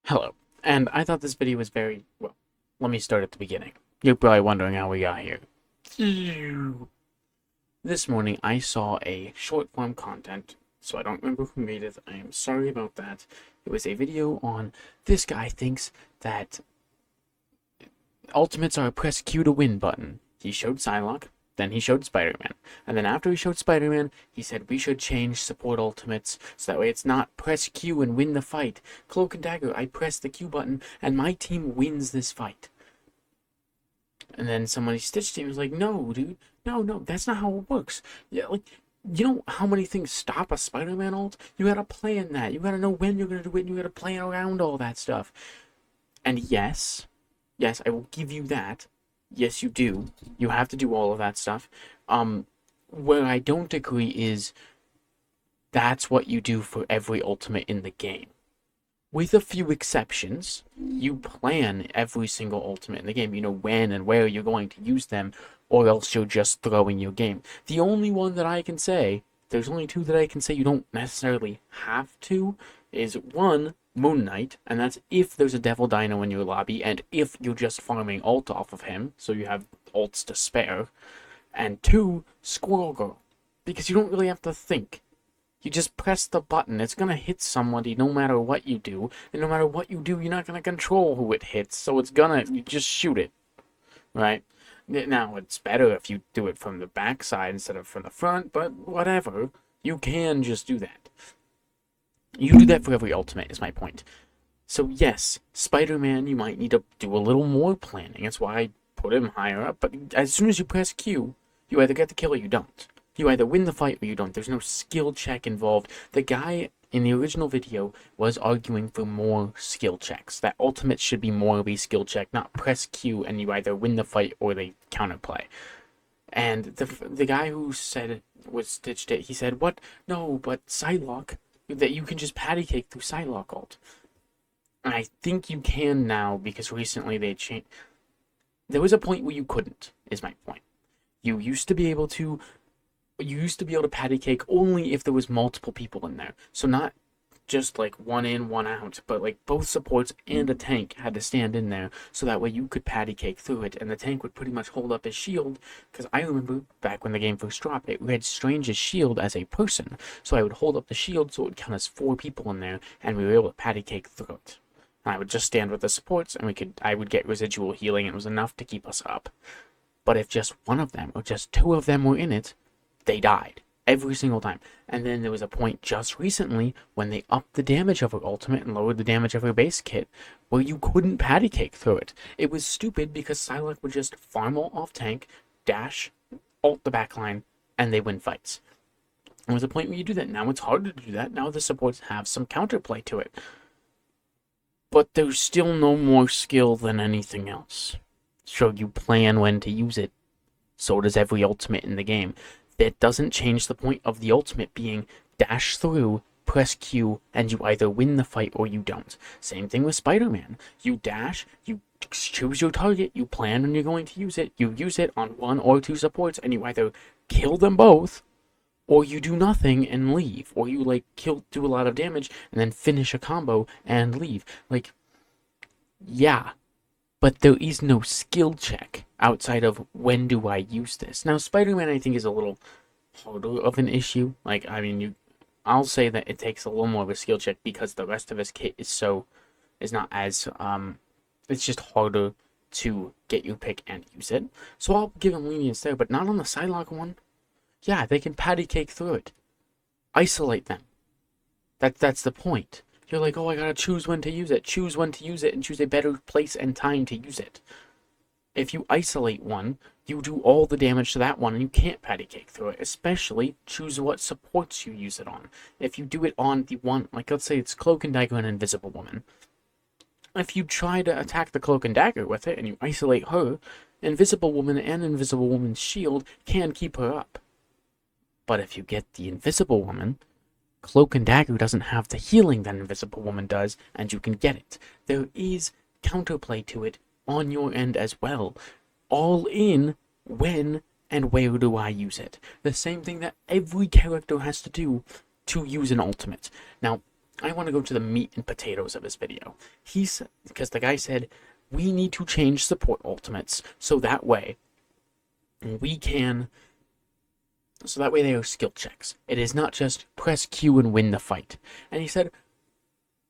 Hello, and I thought this video was very, well, let me start at the beginning. You're probably wondering how we got here. This morning I saw a short form content, so I don't remember who made it. I am sorry about that. It was a video on this guy thinks that ultimates are a press Q to win button. He showed Psylocke, then he showed Spider-Man. And then after he showed Spider-Man, he said we should change support ultimates so that way it's not press Q and win the fight. Cloak and Dagger, I press the Q button and my team wins this fight. And then somebody stitched him and was like, no, dude, no, that's not how it works. Yeah, like, you know how many things stop a Spider-Man ult? You gotta plan that. You gotta know when you're gonna do it, and you gotta plan around all that stuff. And yes, I will give you that. Yes, you do. You have to do all of that stuff. Where I don't agree is that's what you do for every ultimate in the game. With a few exceptions, you plan every single ultimate in the game. You know when and where you're going to use them, or else you're just throwing your game. The only one that I can say, there's only two that I can say you don't necessarily have to, is one, Moon Knight, and that's if there's a Devil Dino in your lobby, and if you're just farming ult off of him, so you have ults to spare, and two, Squirrel Girl, because you don't really have to think. You just press the button. It's going to hit somebody no matter what you do. And no matter what you do, you're not going to control who it hits. So it's going to, you just shoot it. Right? Now, it's better if you do it from the backside instead of from the front. But whatever. You can just do that. You do that for every ultimate, is my point. So yes, Spider-Man, you might need to do a little more planning. That's why I put him higher up. But as soon as you press Q, you either get the kill or you don't. You either win the fight or you don't. There's no skill check involved. The guy in the original video was arguing for more skill checks. That ultimate should be more of a skill check, not press Q and you either win the fight or they counterplay. And the guy who said was stitched it, he said, "What? No, but Psylocke, that you can just patty cake through Psylocke ult." And I think you can now because recently they changed. There was a point where you couldn't, is my point. You used to be able to patty cake only if there was multiple people in there. So not just like one in, one out, but like both supports and a tank had to stand in there so that way you could patty cake through it and the tank would pretty much hold up his shield, because I remember back when the game first dropped, it read Strange's shield as a person. So I would hold up the shield so it would count as 4 people in there and we were able to patty cake through it. And I would just stand with the supports and I would get residual healing and it was enough to keep us up. But if just one of them or just 2 of them were in it, they died every single time. And then there was a point just recently when they upped the damage of her ultimate and lowered the damage of her base kit where you couldn't patty cake through it. It was stupid because Psylocke would just farm ult off tank, dash, ult the backline, and they win fights. There was a point where you do that. Now it's harder to do that. Now the supports have some counterplay to it. But there's still no more skill than anything else. So you plan when to use it. So does every ultimate in the game. That doesn't change the point of the ultimate being dash through, press Q, and you either win the fight or you don't. Same thing with Spider-Man. You dash, you choose your target, you plan when you're going to use it, you use it on 1 or 2 supports, and you either kill them both, or you do nothing and leave, or you like do a lot of damage and then finish a combo and leave. Like, yeah. But there is no skill check outside of when do I use this. Now, Spider-Man, I think, is a little harder of an issue. Like, I mean, I'll say that it takes a little more of a skill check because the rest of his kit is not as, it's just harder to get your pick and use it. So I'll give him lenience there, but not on the Psylocke one. Yeah, they can patty cake through it. Isolate them. That's the point. You're like, oh, I gotta choose when to use it. Choose when to use it and choose a better place and time to use it. If you isolate one, you do all the damage to that one and you can't patty cake through it. Especially choose what supports you use it on. If you do it on the one, like let's say it's Cloak and Dagger and Invisible Woman. If you try to attack the Cloak and Dagger with it and you isolate her, Invisible Woman and Invisible Woman's shield can keep her up. But if you get the Invisible Woman, Cloak and Dagger doesn't have the healing that Invisible Woman does, and you can get it. There is counterplay to it on your end as well. All in when and where do I use it. The same thing that every character has to do to use an ultimate. Now, I want to go to the meat and potatoes of his video. Because the guy said, we need to change support ultimates so that way we can. So that way they are skill checks. It is not just press Q and win the fight. And he said,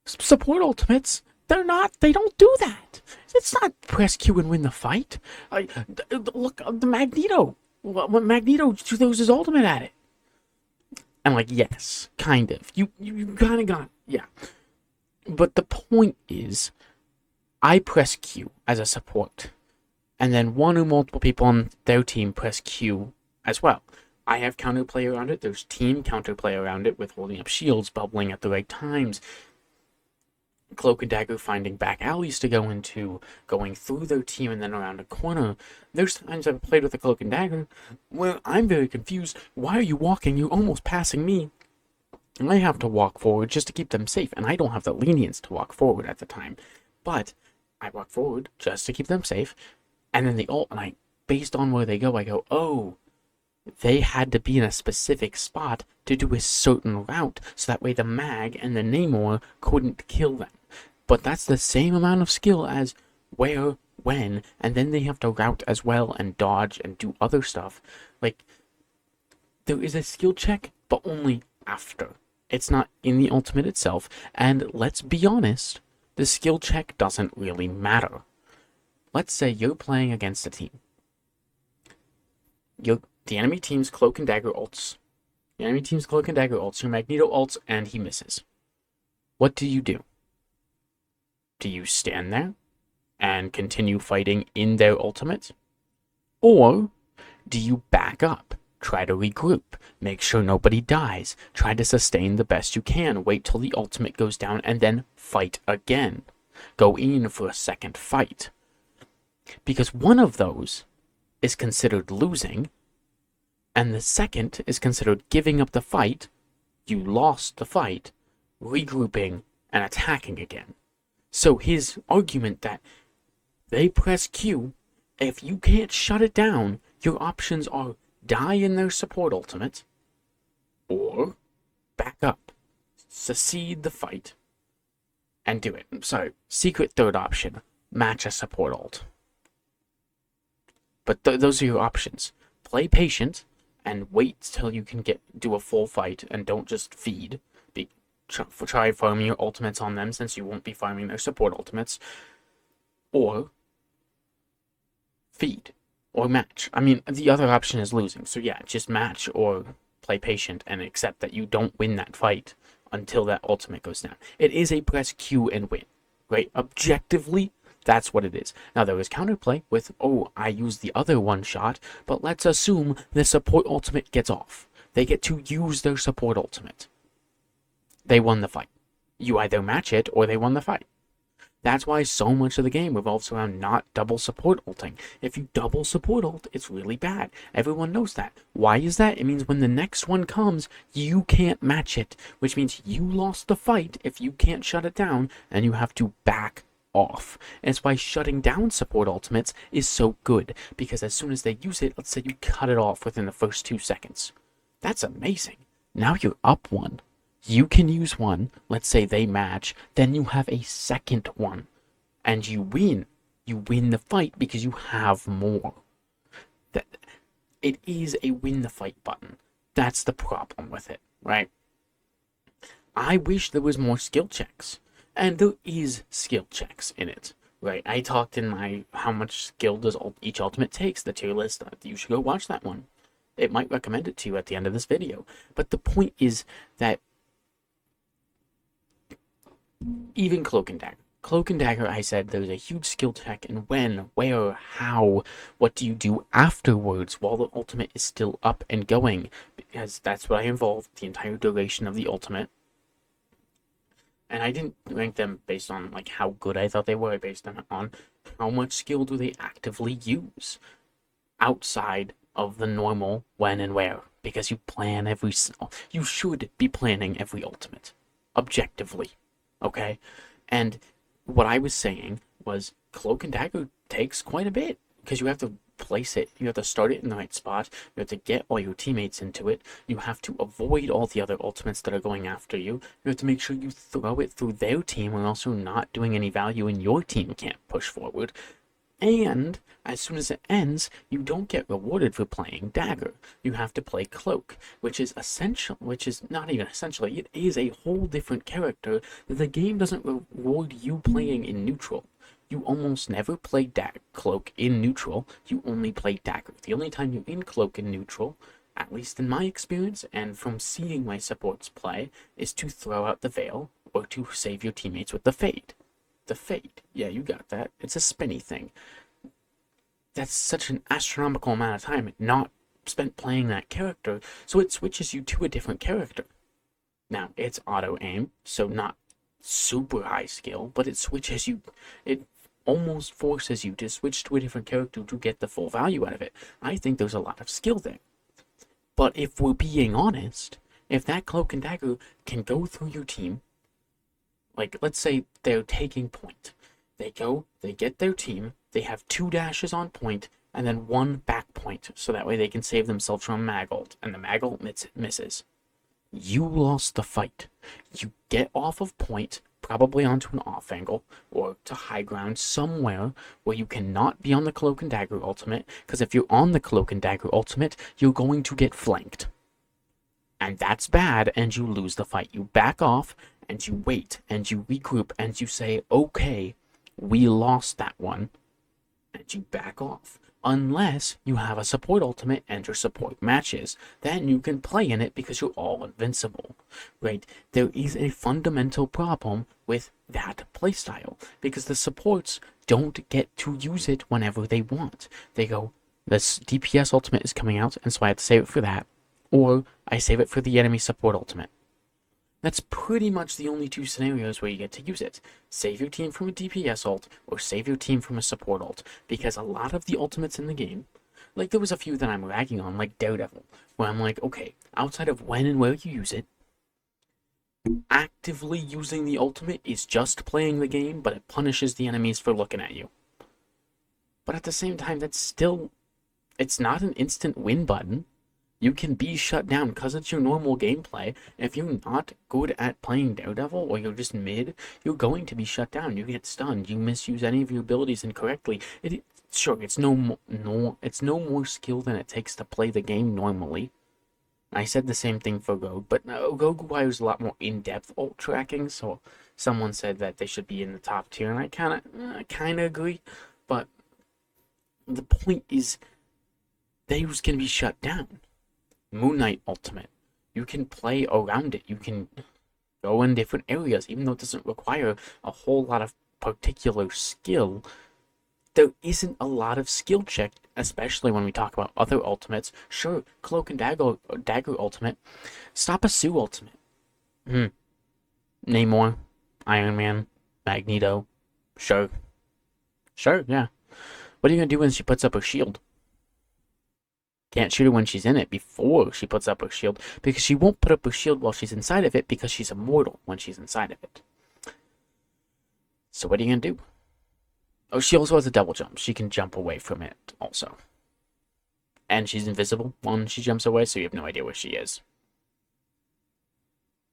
support ultimates, they don't do that. It's not press Q and win the fight. Look, the Magneto. Magneto throws his ultimate at it. I'm like, yes, kind of. You kind of got it. Yeah. But the point is, I press Q as a support. And then one or multiple people on their team press Q as well. I have counterplay around it. There's team counterplay around it with holding up shields, bubbling at the right times. Cloak and Dagger finding back alleys to go into, going through their team and then around a corner. There's times I've played with a Cloak and Dagger where I'm very confused. Why are you walking? You're almost passing me. And I have to walk forward just to keep them safe, and I don't have the lenience to walk forward at the time. But I walk forward just to keep them safe, and then the ult, and based on where they go, I go, oh, they had to be in a specific spot to do a certain route, so that way the Mag and the Namor couldn't kill them. But that's the same amount of skill as where, when, and then they have to route as well and dodge and do other stuff. Like, there is a skill check, but only after. It's not in the ultimate itself, and let's be honest, the skill check doesn't really matter. Let's say you're playing against a team. The enemy team's Cloak and Dagger ults. Your Magneto ults, and he misses. What do? Do you stand there and continue fighting in their ultimate? Or do you back up, try to regroup, make sure nobody dies, try to sustain the best you can, wait till the ultimate goes down, and then fight again? Go in for a second fight. Because one of those is considered losing, and the second is considered giving up the fight. You lost the fight, regrouping, and attacking again. So his argument that they press Q, if you can't shut it down, your options are die in their support ultimate, or back up, succeed the fight, and do it. Sorry, secret third option, match a support ult. But those are your options. Play patient, and wait till you can do a full fight, and don't just feed. Try farming your ultimates on them, since you won't be farming their support ultimates. Or feed. Or match. I mean, the other option is losing. So yeah, just match or play patient and accept that you don't win that fight until that ultimate goes down. It is a press Q and win. Right? Objectively, that's what it is. Now, there is counterplay with, oh, I used the other one shot, but let's assume the support ultimate gets off. They get to use their support ultimate. They won the fight. You either match it or they won the fight. That's why so much of the game revolves around not double support ulting. If you double support ult, it's really bad. Everyone knows that. Why is that? It means when the next one comes, you can't match it, which means you lost the fight if you can't shut it down, and you have to back off. And it's why shutting down support ultimates is so good, because as soon as they use it, let's say you cut it off within the first 2 seconds. That's amazing. Now you're up one. You can use one, let's say they match, then you have a second one, and you win. You win the fight because you have more. It is a win the fight button. That's the problem with it, right? I wish there was more skill checks, and there is skill checks in it, right? I talked in my how much skill does each ultimate takes, the tier list. You should go watch that one. It might recommend it to you at the end of this video. But the point is that even Cloak and Dagger, I said there's a huge skill check in when, where, how, what do you do afterwards while the ultimate is still up and going, because that's what I involved the entire duration of the ultimate. And I didn't rank them based on like how good I thought they were. I based them on how much skill do they actively use outside of the normal when and where, because you plan you should be planning every ultimate objectively. Okay, and what I was saying was Cloak and Dagger takes quite a bit, because you have to place it. You have to start it in the right spot. You have to get all your teammates into it. You have to avoid all the other ultimates that are going after you. You have to make sure you throw it through their team, or else you're not doing any value and your team can't push forward. And as soon as it ends, you don't get rewarded for playing Dagger. You have to play Cloak, which is essential, which is not even essentially, it is a whole different character that the game doesn't reward you playing in neutral. You almost never play Cloak in neutral, you only play Dagger. The only time you're in Cloak in neutral, at least in my experience and from seeing my supports play, is to throw out the Veil or to save your teammates with the Fade. The Fade. Yeah, you got that. It's a spinny thing. That's such an astronomical amount of time not spent playing that character, so it switches you to a different character. Now, it's auto-aim, so not super high skill, but it switches you. It almost forces you to switch to a different character to get the full value out of it. I think there's a lot of skill there. But if we're being honest, if that Cloak and Dagger can go through your team, like, let's say they're taking point. They go, they get their team, they have 2 dashes on point, and then 1 back point, so that way they can save themselves from a mag ult, and the mag ult misses. You lost the fight. You get off of point, probably onto an off angle, or to high ground somewhere where you cannot be on the Cloak and Dagger ultimate, because if you're on the Cloak and Dagger ultimate, you're going to get flanked. And that's bad, and you lose the fight. You back off, and you wait, and you regroup, and you say, okay, we lost that one, and you back off. Unless you have a support ultimate and your support matches, then you can play in it because you're all invincible, right? There is a fundamental problem with that playstyle, because the supports don't get to use it whenever they want. They go, this DPS ultimate is coming out, and so I have to save it for that, or I save it for the enemy support ultimate. That's pretty much the only 2 scenarios where you get to use it. Save your team from a DPS ult, or save your team from a support ult. Because a lot of the ultimates in the game, like there was a few that I'm ragging on, like Daredevil, where I'm like, okay, outside of when and where you use it, actively using the ultimate is just playing the game, but it punishes the enemies for looking at you. But at the same time, that's still, it's not an instant win button. You can be shut down because it's your normal gameplay. If you're not good at playing Daredevil, or you're just mid, you're going to be shut down. You get stunned. You misuse any of your abilities incorrectly. Sure, it's no more skill than it takes to play the game normally. I said the same thing for Rogue, but Rogue requires a lot more in-depth ult tracking. So someone said that they should be in the top tier, and I kind of agree. But the point is, they can be shut down. Moon Knight ultimate, you can play around it, you can go in different areas, even though it doesn't require a whole lot of particular skill. There isn't a lot of skill check, especially when we talk about other ultimates. Sure, Cloak and Dagger ultimate, Stop a Sue ultimate, Namor, Iron Man, Magneto, sure, yeah. What are you gonna do when she puts up her shield? Can't shoot her when she's in it before she puts up her shield, because she won't put up her shield while she's inside of it, because she's immortal when she's inside of it. So what are you gonna do? Oh, she also has a double jump. She can jump away from it also. And she's invisible when she jumps away, so you have no idea where she is.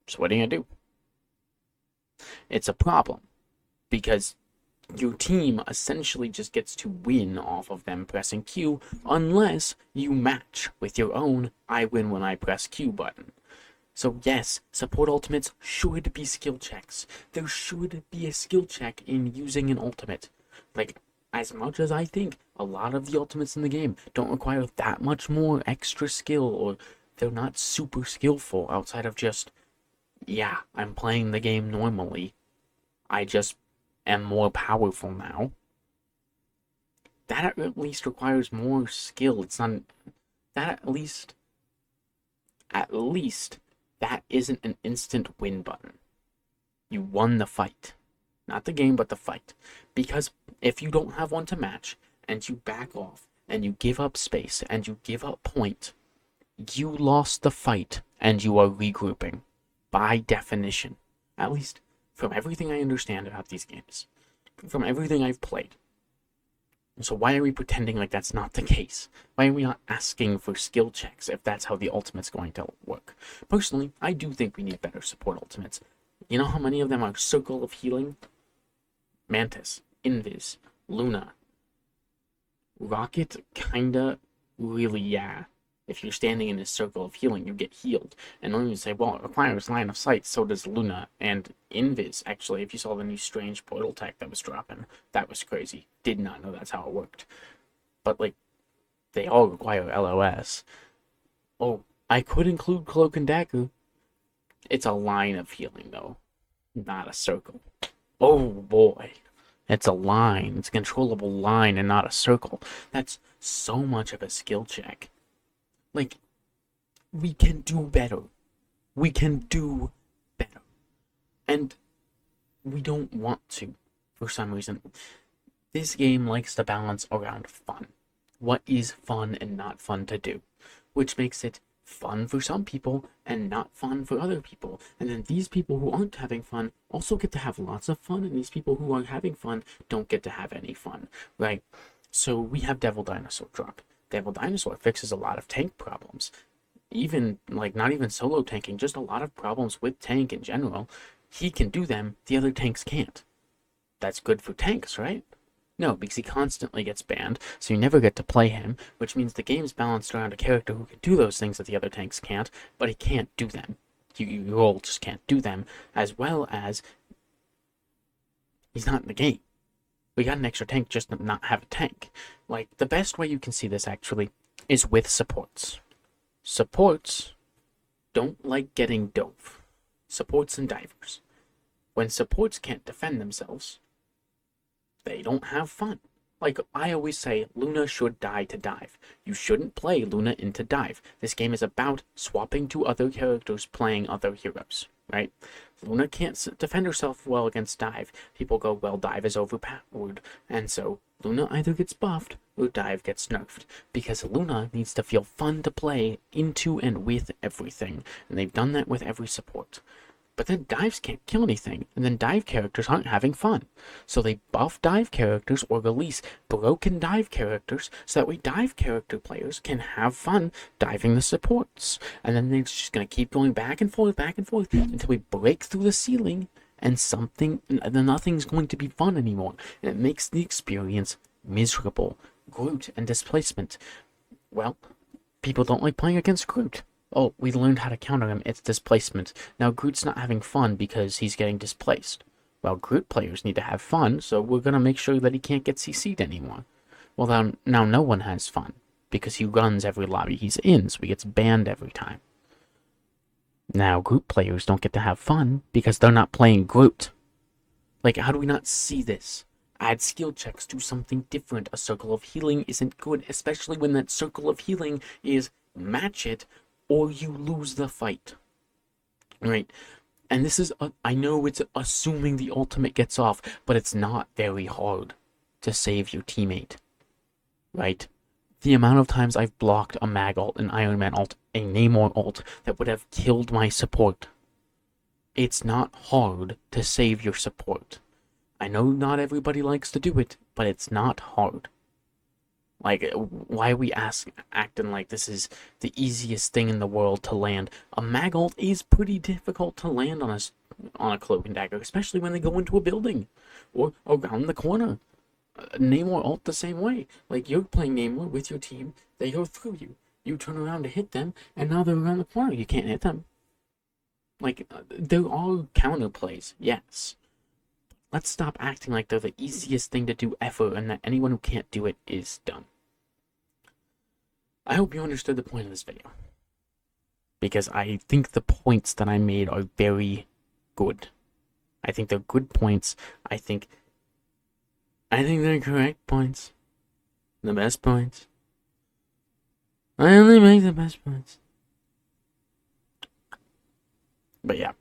So what are you gonna do? It's a problem, because your team essentially just gets to win off of them pressing Q, unless you match with your own I win when I press Q button. So yes, support ultimates should be skill checks. There should be a skill check in using an ultimate. Like, as much as I think a lot of the ultimates in the game don't require that much more extra skill, or they're not super skillful outside of just, yeah, I'm playing the game normally, I just am more powerful now. That at least requires more skill. It's not that at least that isn't an instant win button. You won the fight. Not the game, but the fight. Because if you don't have one to match, and you back off, and you give up space, and you give up point, you lost the fight, and you are regrouping. By definition. At least from everything I understand about these games, from everything I've played, So why are we pretending like that's not the case? Why are we not asking for skill checks if that's how the ultimate's going to work? Personally, I do think we need better support ultimates. You know how many of them are Circle of Healing? Mantis, Invis, Luna. Rocket, kinda, really, yeah. If you're standing in a circle of healing, you get healed. And then you say, well, it requires line of sight, so does Luna. And Invis, actually, if you saw the new strange portal tech that was dropping, that was crazy. Did not know that's how it worked. But, like, they all require LOS. Oh, I could include Cloak and Dagger. It's a line of healing, though, not a circle. Oh, boy. It's a line. It's a controllable line and not a circle. That's so much of a skill check. Like, we can do better. We can do better. And we don't want to, for some reason. This game likes to balance around fun. What is fun and not fun to do? Which makes it fun for some people and not fun for other people. And then these people who aren't having fun also get to have lots of fun, and these people who are having fun don't get to have any fun, right? So we have Devil Dinosaur drop. Devil Dinosaur fixes a lot of tank problems. Even, like, not even solo tanking, just a lot of problems with tank in general. He can do them, the other tanks can't. That's good for tanks, right? No, because he constantly gets banned, so you never get to play him, which means the game's balanced around a character who can do those things that the other tanks can't, but he can't do them. You all just can't do them, as well as he's not in the game. We got an extra tank just to not have a tank. Like, the best way you can see this, actually, is with supports. Supports don't like getting dove. Supports and divers. When supports can't defend themselves, they don't have fun. Like, I always say, Luna should die to dive. You shouldn't play Luna into dive. This game is about swapping to other characters playing other heroes, right? Luna can't defend herself well against dive. People go, well, dive is overpowered. And so Luna either gets buffed or dive gets nerfed. Because Luna needs to feel fun to play into and with everything. And they've done that with every support. But then dives can't kill anything, and then dive characters aren't having fun. So they buff dive characters or release broken dive characters so that way dive character players can have fun diving the supports. And then they're just going to keep going back and forth until we break through the ceiling and then nothing's going to be fun anymore. And it makes the experience miserable. Groot and displacement. Well, people don't like playing against Groot. Oh, we learned how to counter him. It's displacement. Now Groot's not having fun because he's getting displaced. Well, Groot players need to have fun, so we're going to make sure that he can't get CC'd anymore. Well, now no one has fun because he runs every lobby he's in, so he gets banned every time. Now Groot players don't get to have fun because they're not playing Groot. Like, how do we not see this? Add skill checks, do something different. A circle of healing isn't good, especially when that circle of healing is match it or you lose the fight, right? And this is, I know it's assuming the ultimate gets off, but it's not very hard to save your teammate, right? The amount of times I've blocked a Mag ult, an Iron Man ult, a Namor ult that would have killed my support. It's not hard to save your support. I know not everybody likes to do it, but it's not hard. Like, why are we acting like this is the easiest thing in the world to land? A Mag ult is pretty difficult to land on a Cloak and Dagger, especially when they go into a building or around the corner. Namor ult the same way. Like, you're playing Namor with your team, they go through you. You turn around to hit them, and now they're around the corner. You can't hit them. Like, there are counter plays, yes. Let's stop acting like they're the easiest thing to do ever, and that anyone who can't do it is dumb. I hope you understood the point of this video, because I think the points that I made are very good. I think they're good points. I think they're correct points. The best points. I only make the best points. But yeah,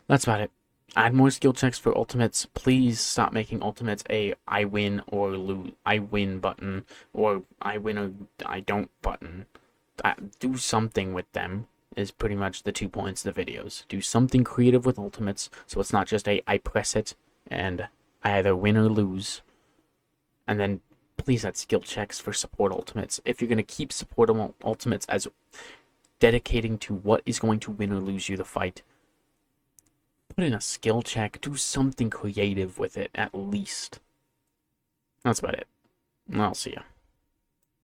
that's about it. Add more skill checks for ultimates. Please stop making ultimates a I win or lose, I win button, or I win or I don't button. Do something with them is pretty much the 2 points of the videos. Do something creative with ultimates, so it's not just a I press it and I either win or lose. And then please add skill checks for support ultimates. If you're going to keep support ultimates as dedicating to what is going to win or lose you the fight, put in a skill check. Do something creative with it, at least. That's about it. I'll see ya.